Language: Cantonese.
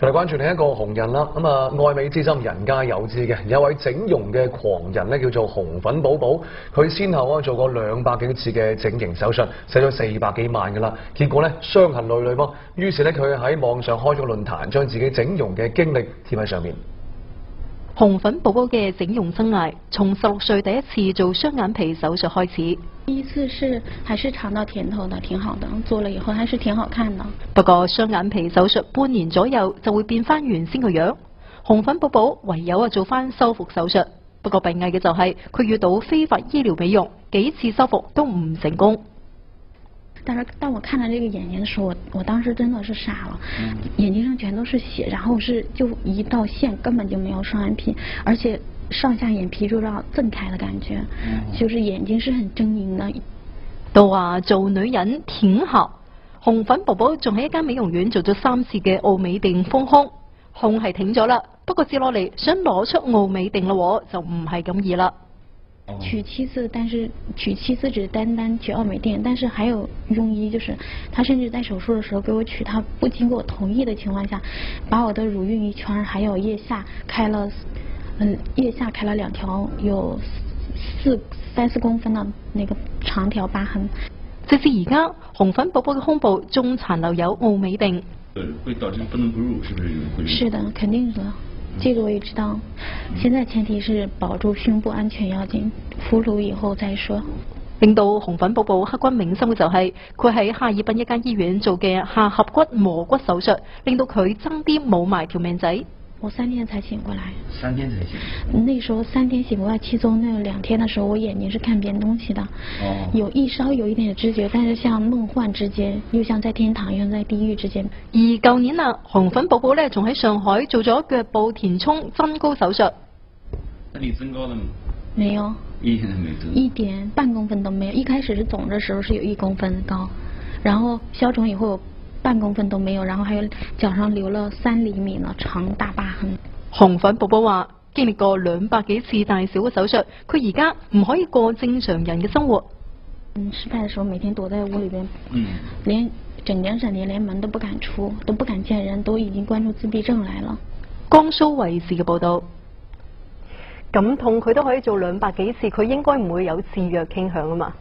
再嚟關注另一個紅人啦，愛美之心人皆有之嘅，有位整容嘅狂人咧，叫做紅粉寶寶，佢先後做過200幾次嘅整形手術，使咗400幾萬㗎啦，結果咧傷痕累累噃，於是咧佢喺網上開咗論壇，將自己整容嘅經歷貼喺上面。紅粉寶寶嘅整容生涯，從16歲第一次做雙眼皮手術開始。第一次是還是嘗到甜頭的，挺好的，做了以後還是挺好看的。不過雙眼皮手術半年左右就會變翻原先個樣，紅粉寶寶唯有做翻修復手術。不過閉翳嘅就係佢遇到非法醫療美容，幾次修復都唔成功。但是當我看到這個眼睛的時候，我當時真的是傻了，眼睛上全都是血，然後就一道線，根本就沒有雙眼皮，而且上下眼皮就要掙開的感覺，就是眼睛是很猙獰的。都話做女人挺好，紅粉寶寶仲喺一間美容院做咗3次嘅奧美定豐胸，胸係挺咗啦，不過接落嚟想攞出奧美定咯，就唔係咁易啦。取7次，但是取7次只單取奧美定，但是還有庸醫，就是他甚至在手術的時候給我取，他不經過我同意的情況下，把我的乳暈一圈還有腋下開了2條有3-4公分的那個長條疤痕。直至而家，紅粉寶寶嘅胸部仲殘留有奧美定。會導致不能哺乳，是不是有會？是的，肯定的。這個我也知道，現在前提是保住胸部安全要緊，哺乳以後再說。令到紅粉寶寶刻骨銘心嘅就係佢喺哈爾濱一間醫院做嘅下頜骨磨骨手術，令到佢爭啲冇埋條命仔。我3天才醒過來。3天才醒？那時候3天醒過來，其中那2天的時候，我眼睛是看別東西的，稍有一點知覺，但是像夢幻之間，又像在天堂，又像在地獄之間。而舊年啦，紅粉寶寶咧仲喺上海做咗腳部填充增高手術。那你增高了嗎？沒有，一點都沒增，一點半公分都沒有。一開始是腫的時候是有1公分高，然後消腫以後有半公分都沒有，然後還有腳上留了3厘米的長大疤痕。紅粉寶寶話經歷過200幾次大小嘅手術，佢而家唔可以過正常人嘅生活。失敗的時候每天躲在屋裏邊，連整整3年連門都不敢出，都不敢見人，都已經關出自閉症來了。江蘇衛視嘅報道。咁痛佢都可以做200幾次，佢應該唔會有自虐傾向啊嘛。